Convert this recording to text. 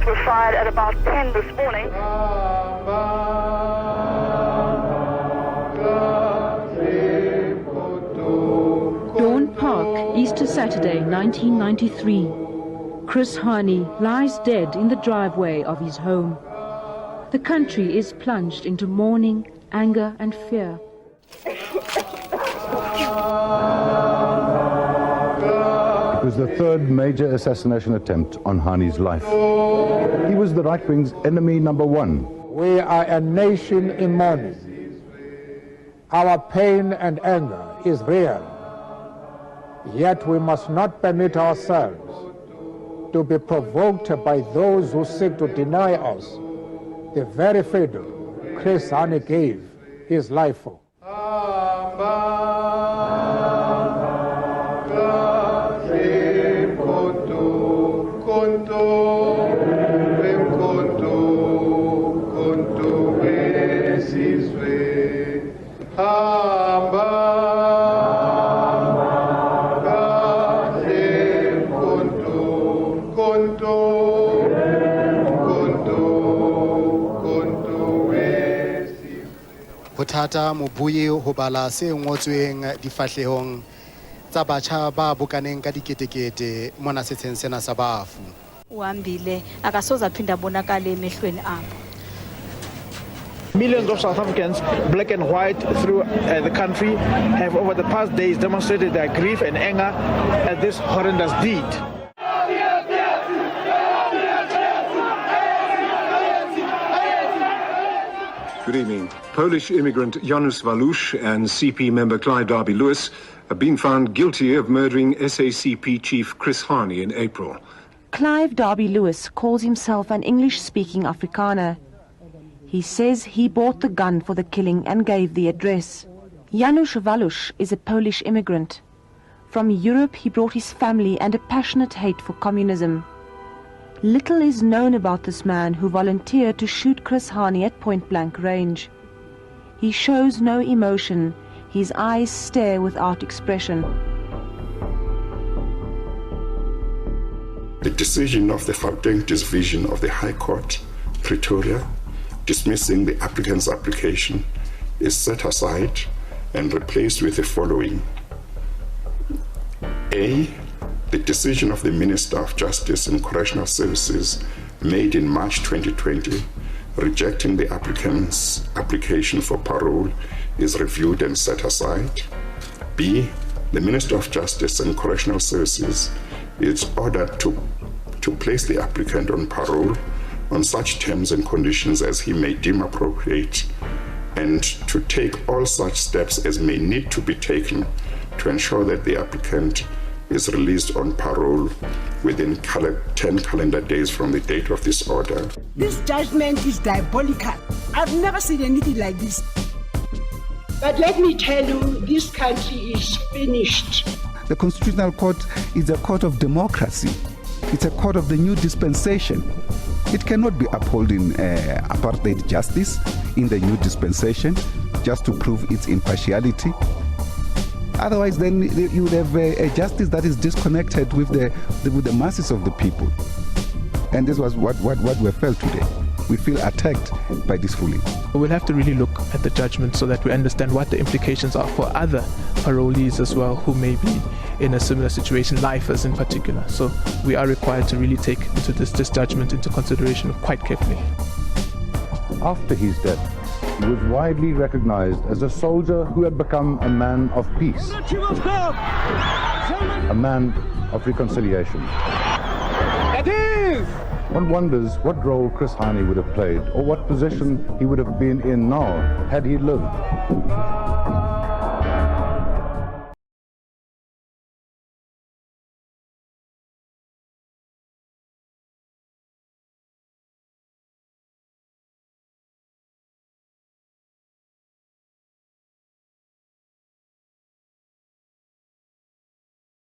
was fired at about 10 this morning. Dawn Park, Easter Saturday, 1993. Chris Hani lies dead in the driveway of his home. The country is plunged into mourning, anger and fear. It was the third major assassination attempt on Hani's life. He was the right wing's enemy number one. We are a nation in mourning. Our pain and anger is real. Yet we must not permit ourselves to be provoked by those who seek to deny us the very freedom Chris Hani gave his life for. Bothata mobuye ho bala se ngotsweng difahlehong tsa batjha ba bokaneng ka diketekete mona setsheng sena sa bafu. Uhambile akasoze aphinda bonakala emehlweni apho. Millions of South Africans, black and white, through the country have over the past days demonstrated their grief and anger at this horrendous deed. Good evening. Polish immigrant Janusz Walusz and CP member Clive Derby-Lewis have been found guilty of murdering SACP chief Chris Hani in April. Clive Derby-Lewis calls himself an English-speaking Afrikaner. He says he bought the gun for the killing and gave the address. Janusz Walusz is a Polish immigrant. From Europe he brought his family and a passionate hate for communism. Little is known about this man who volunteered to shoot Chris Hani at point-blank range. He shows no emotion. His eyes stare without expression. The decision of the Gauteng Division of the High Court, Pretoria, dismissing the applicant's application is set aside and replaced with the following. A. The decision of the Minister of Justice and Correctional Services made in March 2020 rejecting the applicant's application for parole is reviewed and set aside. B. The Minister of Justice and Correctional Services is ordered to place the applicant on parole on such terms and conditions as he may deem appropriate, and to take all such steps as may need to be taken to ensure that the applicant is released on parole within 10 calendar days from the date of this order. This judgment is diabolical. I've never seen anything like this. But let me tell you, this country is finished. The Constitutional Court is a court of democracy. It's a court of the new dispensation. It cannot be upholding apartheid justice in the new dispensation just to prove its impartiality. Otherwise, then you would have a justice that is disconnected with the masses of the people. And this was what we felt today. We feel attacked by this ruling. We'll have to really look at the judgment so that we understand what the implications are for other parolees as well who may be in a similar situation, lifers in particular. So we are required to really take into this judgment into consideration quite carefully. After his death, he was widely recognized as a soldier who had become a man of peace, a man of reconciliation. One wonders what role Chris Hani would have played, or what position he would have been in now had he lived.